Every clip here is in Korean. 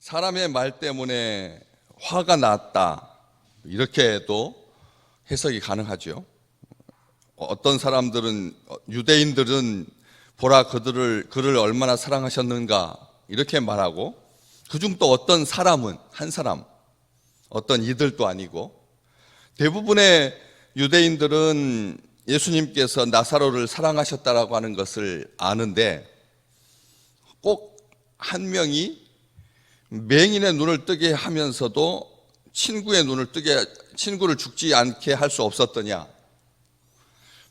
사람의 말 때문에 화가 났다, 이렇게도 해석이 가능하죠. 어떤 사람들은, 유대인들은 보라 그를 얼마나 사랑하셨는가 이렇게 말하고, 그중 또 어떤 사람은 한 사람, 어떤 이들도 아니고, 대부분의 유대인들은 예수님께서 나사로를 사랑하셨다라고 하는 것을 아는데, 꼭 한 명이 맹인의 눈을 뜨게 하면서도 친구를 죽지 않게 할 수 없었더냐,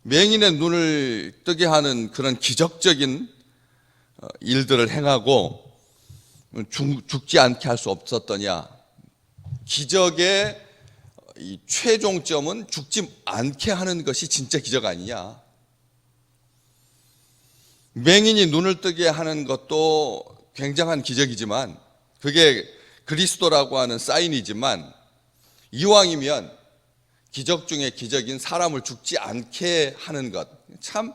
맹인의 눈을 뜨게 하는 그런 기적적인 일들을 행하고 죽지 않게 할 수 없었더냐. 기적의 이 최종점은 죽지 않게 하는 것이 진짜 기적 아니냐. 맹인이 눈을 뜨게 하는 것도 굉장한 기적이지만, 그게 그리스도라고 하는 사인이지만, 이왕이면 기적 중에 기적인 사람을 죽지 않게 하는 것, 참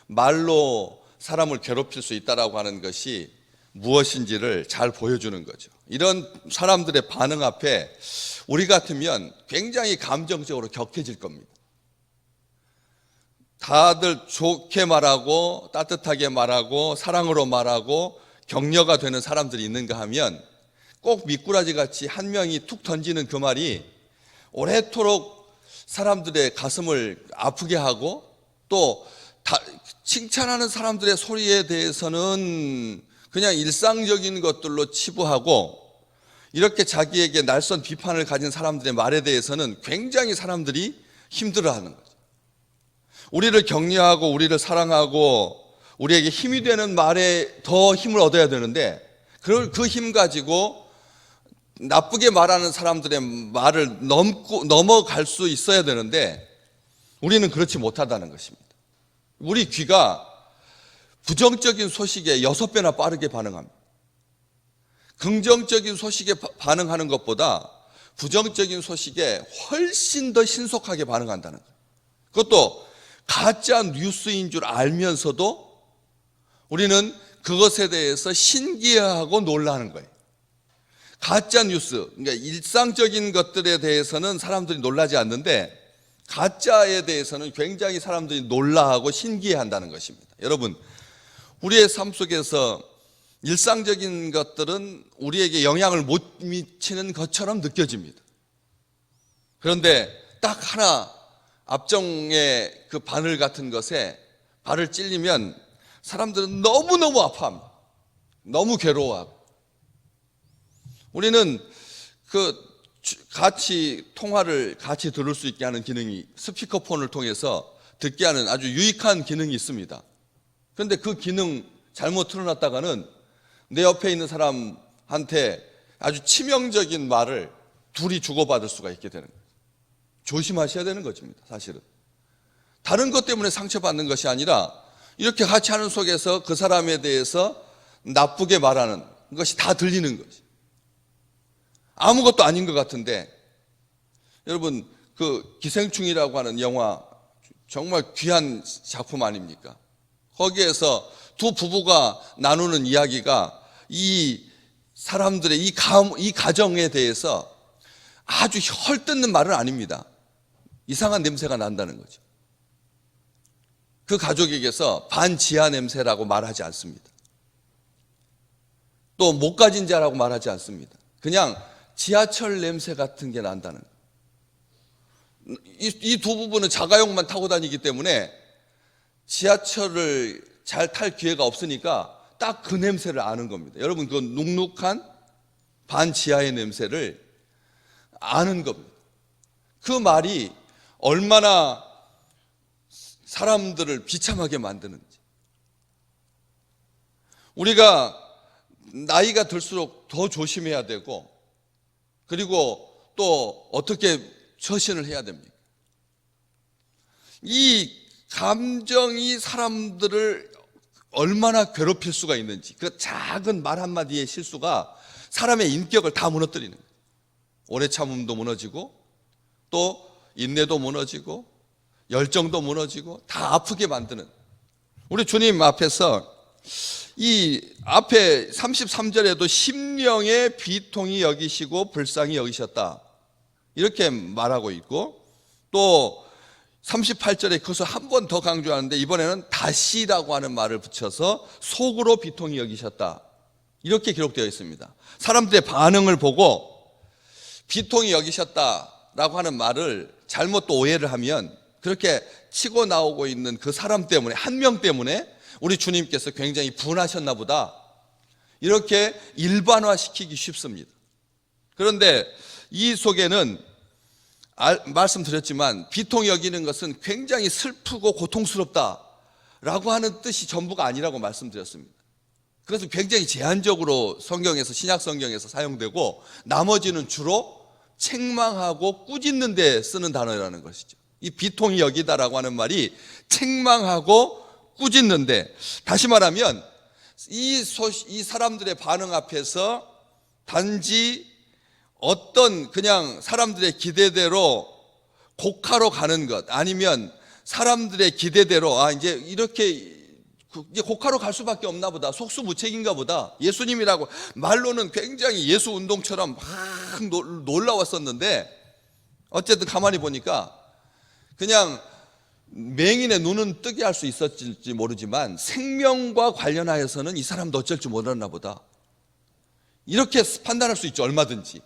말로 사람을 괴롭힐 수 있다라고 하는 것이 무엇인지를 잘 보여주는 거죠. 이런 사람들의 반응 앞에 우리 같으면 굉장히 감정적으로 격해질 겁니다. 다들 좋게 말하고 따뜻하게 말하고 사랑으로 말하고 격려가 되는 사람들이 있는가 하면, 꼭 미꾸라지 같이 한 명이 툭 던지는 그 말이 오래도록 사람들의 가슴을 아프게 하고, 또 칭찬하는 사람들의 소리에 대해서는 그냥 일상적인 것들로 치부하고, 이렇게 자기에게 날선 비판을 가진 사람들의 말에 대해서는 굉장히 사람들이 힘들어하는 거죠. 우리를 격려하고 우리를 사랑하고 우리에게 힘이 되는 말에 더 힘을 얻어야 되는데, 그 힘 가지고 나쁘게 말하는 사람들의 말을 넘어갈 수 있어야 되는데, 우리는 그렇지 못하다는 것입니다. 우리 귀가 부정적인 소식에 6배나 빠르게 반응합니다. 긍정적인 소식에 반응하는 것보다 부정적인 소식에 훨씬 더 신속하게 반응한다는 거예요. 그것도 가짜 뉴스인 줄 알면서도 우리는 그것에 대해서 신기해하고 놀라는 거예요. 가짜 뉴스, 그러니까 일상적인 것들에 대해서는 사람들이 놀라지 않는데, 가짜에 대해서는 굉장히 사람들이 놀라하고 신기해한다는 것입니다. 여러분, 우리의 삶 속에서 일상적인 것들은 우리에게 영향을 못 미치는 것처럼 느껴집니다. 그런데 딱 하나, 압정의 그 바늘 같은 것에 발을 찔리면 사람들은 너무너무 아파합니다. 너무 괴로워하고. 우리는 통화를 같이 들을 수 있게 하는 기능이, 스피커폰을 통해서 듣게 하는 아주 유익한 기능이 있습니다. 그런데 그 기능 잘못 틀어놨다가는 내 옆에 있는 사람한테 아주 치명적인 말을 둘이 주고받을 수가 있게 되는 거예요. 조심하셔야 되는 것입니다. 사실은 다른 것 때문에 상처받는 것이 아니라, 이렇게 같이 하는 속에서 그 사람에 대해서 나쁘게 말하는 것이 다 들리는 거지. 아무것도 아닌 것 같은데, 여러분, 그 기생충이라고 하는 영화, 정말 귀한 작품 아닙니까? 거기에서 두 부부가 나누는 이야기가 이 사람들의 이 가정에 대해서 아주 헐뜯는 말은 아닙니다. 이상한 냄새가 난다는 거죠. 그 가족에게서 반지하 냄새라고 말하지 않습니다. 또 못 가진 자라고 말하지 않습니다. 그냥 지하철 냄새 같은 게 난다는 거예요. 이 두 부부는 자가용만 타고 다니기 때문에 지하철을 잘 탈 기회가 없으니까 딱 그 냄새를 아는 겁니다. 여러분, 그 눅눅한 반지하의 냄새를 아는 겁니다. 그 말이 얼마나 사람들을 비참하게 만드는지. 우리가 나이가 들수록 더 조심해야 되고, 그리고 또 어떻게 처신을 해야 됩니까? 이 감정이 사람들을 얼마나 괴롭힐 수가 있는지, 그 작은 말 한마디의 실수가 사람의 인격을 다 무너뜨리는 거예요. 오래 참음도 무너지고, 또 인내도 무너지고, 열정도 무너지고, 다 아프게 만드는. 우리 주님 앞에서 이 앞에 33절에도 심령의 비통히 여기시고 불쌍히 여기셨다 이렇게 말하고 있고, 또 38절에 그것을 한 번 더 강조하는데 이번에는 다시라고 하는 말을 붙여서 속으로 비통히 여기셨다 이렇게 기록되어 있습니다. 사람들의 반응을 보고 비통히 여기셨다라고 하는 말을 잘못 또 오해를 하면 그렇게 치고 나오고 있는 그 사람 때문에, 한 명 때문에 우리 주님께서 굉장히 분하셨나 보다 이렇게 일반화시키기 쉽습니다. 그런데 이 속에는 말씀드렸지만 비통히 여기는 것은 굉장히 슬프고 고통스럽다라고 하는 뜻이 전부가 아니라고 말씀드렸습니다. 그것은 굉장히 제한적으로 성경에서, 신약 성경에서 사용되고 나머지는 주로 책망하고 꾸짖는 데 쓰는 단어라는 것이죠. 이 비통히 여기다라고 하는 말이 책망하고 꾸짖는데, 다시 말하면 이 사람들의 반응 앞에서 단지 어떤 그냥 사람들의 기대대로 곡하러 가는 것, 아니면 사람들의 기대대로 이제 이렇게 이제 곡하러 갈 수밖에 없나 보다, 속수무책인가 보다, 예수님이라고 말로는 굉장히 예수 운동처럼 막 놀라웠었는데 어쨌든 가만히 보니까 그냥 맹인의 눈은 뜨게 할 수 있었을지 모르지만 생명과 관련하여서는 이 사람도 어쩔 줄 몰랐나 보다 이렇게 판단할 수 있죠. 얼마든지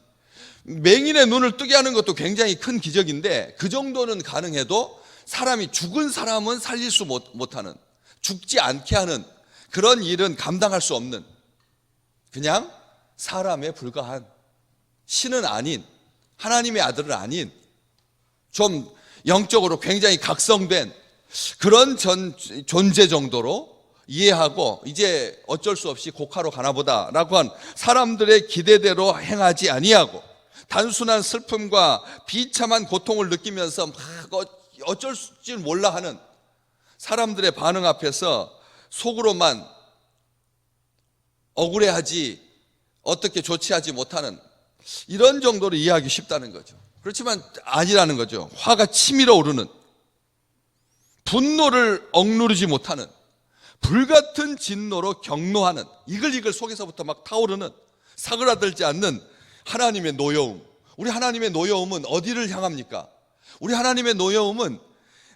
맹인의 눈을 뜨게 하는 것도 굉장히 큰 기적인데 그 정도는 가능해도 사람이, 죽은 사람은 살릴 수 못하는, 죽지 않게 하는 그런 일은 감당할 수 없는 그냥 사람에 불과한, 신은 아닌, 하나님의 아들은 아닌, 좀 영적으로 굉장히 각성된 그런 존재 정도로 이해하고 이제 어쩔 수 없이 곡하러 가나보다라고 한 사람들의 기대대로 행하지 아니하고 단순한 슬픔과 비참한 고통을 느끼면서 막 어쩔 줄 몰라 하는 사람들의 반응 앞에서 속으로만 억울해하지 어떻게 조치하지 못하는 이런 정도로 이해하기 쉽다는 거죠. 그렇지만 아니라는 거죠. 화가 치밀어 오르는, 분노를 억누르지 못하는, 불같은 진노로 경노하는, 이글이글 속에서부터 막 타오르는, 사그라들지 않는 하나님의 노여움. 우리 하나님의 노여움은 어디를 향합니까? 우리 하나님의 노여움은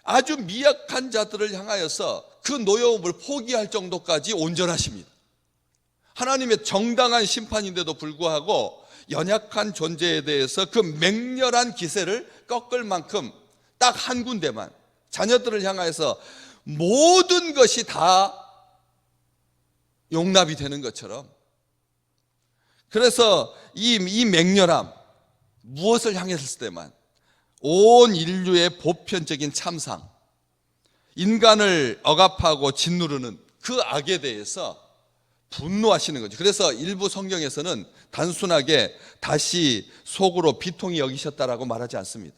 아주 미약한 자들을 향하여서 그 노여움을 포기할 정도까지 온전하십니다. 하나님의 정당한 심판인데도 불구하고 연약한 존재에 대해서 그 맹렬한 기세를 꺾을 만큼 딱 한 군데만, 자녀들을 향하여서 모든 것이 다 용납이 되는 것처럼, 그래서 이 맹렬함, 무엇을 향했을 때만 온 인류의 보편적인 참상, 인간을 억압하고 짓누르는 그 악에 대해서 분노하시는 거죠. 그래서 일부 성경에서는 단순하게 다시 속으로 비통히 여기셨다라고 말하지 않습니다.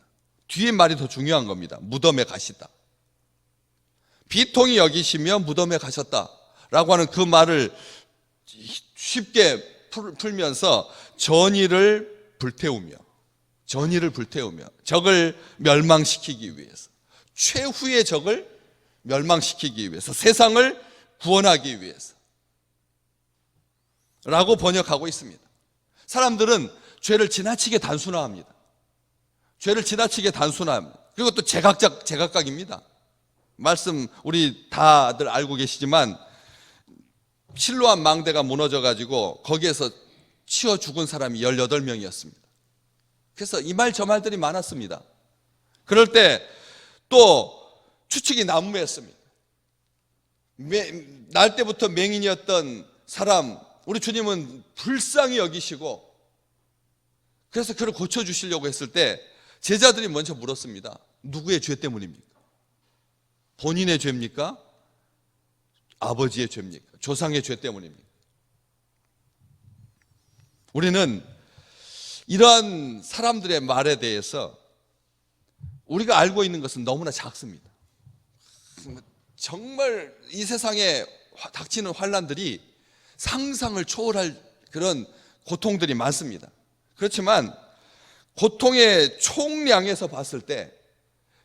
뒤에 말이 더 중요한 겁니다. 무덤에 가시다. 비통히 여기시며 무덤에 가셨다라고 하는 그 말을 쉽게 풀면서 전의를 불태우며 적을 멸망시키기 위해서, 최후의 적을 멸망시키기 위해서, 세상을 구원하기 위해서 라고 번역하고 있습니다. 사람들은 죄를 지나치게 단순화합니다. 그리고 또 제각각입니다. 말씀 우리 다들 알고 계시지만 실로암 망대가 무너져가지고 거기에서 치어 죽은 사람이 18명이었습니다. 그래서 이 말 저 말들이 많았습니다. 그럴 때 또 추측이 난무했습니다. 날 때부터 맹인이었던 사람, 우리 주님은 불쌍히 여기시고 그래서 그를 고쳐주시려고 했을 때 제자들이 먼저 물었습니다. 누구의 죄 때문입니까? 본인의 죄입니까? 아버지의 죄입니까? 조상의 죄 때문입니까? 우리는 이러한 사람들의 말에 대해서 우리가 알고 있는 것은 너무나 작습니다. 정말 이 세상에 닥치는 환난들이 상상을 초월할 그런 고통들이 많습니다. 그렇지만 고통의 총량에서 봤을 때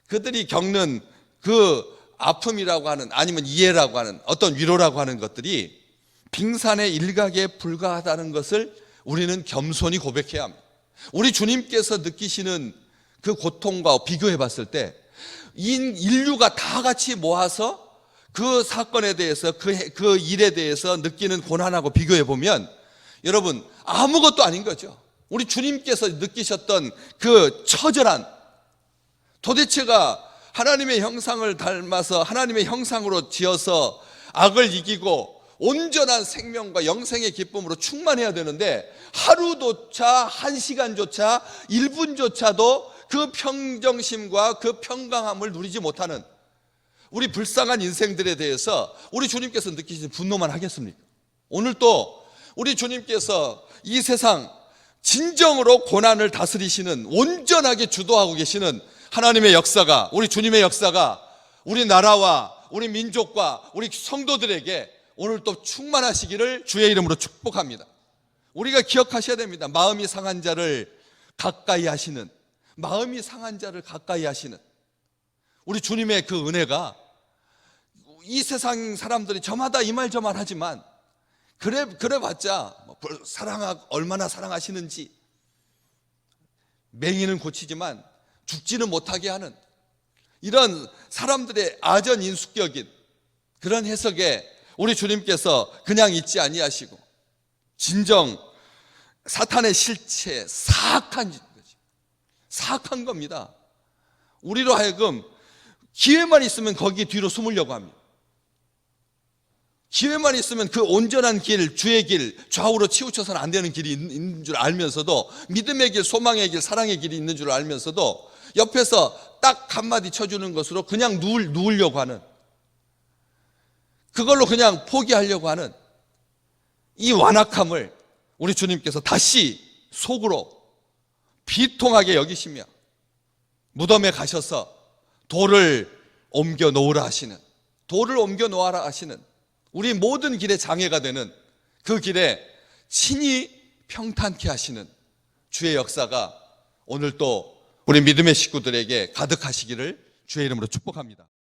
그들이 겪는 그 아픔이라고 하는, 아니면 이해라고 하는, 어떤 위로라고 하는 것들이 빙산의 일각에 불과하다는 것을 우리는 겸손히 고백해야 합니다. 우리 주님께서 느끼시는 그 고통과 비교해 봤을 때 인류가 다 같이 모아서 그 사건에 대해서, 그 일에 대해서 느끼는 고난하고 비교해 보면 여러분 아무것도 아닌 거죠. 우리 주님께서 느끼셨던 그 처절한, 도대체가 하나님의 형상을 닮아서 하나님의 형상으로 지어서 악을 이기고 온전한 생명과 영생의 기쁨으로 충만해야 되는데 하루조차, 1시간조차, 1분조차도 그 평정심과 그 평강함을 누리지 못하는 우리 불쌍한 인생들에 대해서 우리 주님께서 느끼시는 분노만 하겠습니까? 오늘 또 우리 주님께서 이 세상 진정으로 고난을 다스리시는, 온전하게 주도하고 계시는 하나님의 역사가, 우리 주님의 역사가 우리 나라와 우리 민족과 우리 성도들에게 오늘 또 충만하시기를 주의 이름으로 축복합니다. 우리가 기억하셔야 됩니다. 마음이 상한 자를 가까이 하시는, 마음이 상한 자를 가까이 하시는 우리 주님의 그 은혜가 이 세상 사람들이 저마다 이 말 저 말 하지만 그래봤자 얼마나 사랑하시는지, 맹인은 고치지만 죽지는 못하게 하는 이런 사람들의 아전인수격인 그런 해석에 우리 주님께서 그냥 있지 아니하시고 진정 사탄의 실체, 사악한 겁니다. 우리로 하여금 기회만 있으면 거기 뒤로 숨으려고 합니다. 기회만 있으면 그 온전한 길, 주의 길, 좌우로 치우쳐서는 안 되는 길이 있는 줄 알면서도, 믿음의 길, 소망의 길, 사랑의 길이 있는 줄 알면서도 옆에서 딱 한마디 쳐주는 것으로 그냥 누우려고 하는, 그걸로 그냥 포기하려고 하는 이 완악함을 우리 주님께서 다시 속으로 비통하게 여기시며 무덤에 가셔서 돌을 옮겨 놓으라 하시는, 돌을 옮겨 놓아라 하시는, 우리 모든 길에 장애가 되는 그 길에 친히 평탄케 하시는 주의 역사가 오늘 또 우리 믿음의 식구들에게 가득하시기를 주의 이름으로 축복합니다.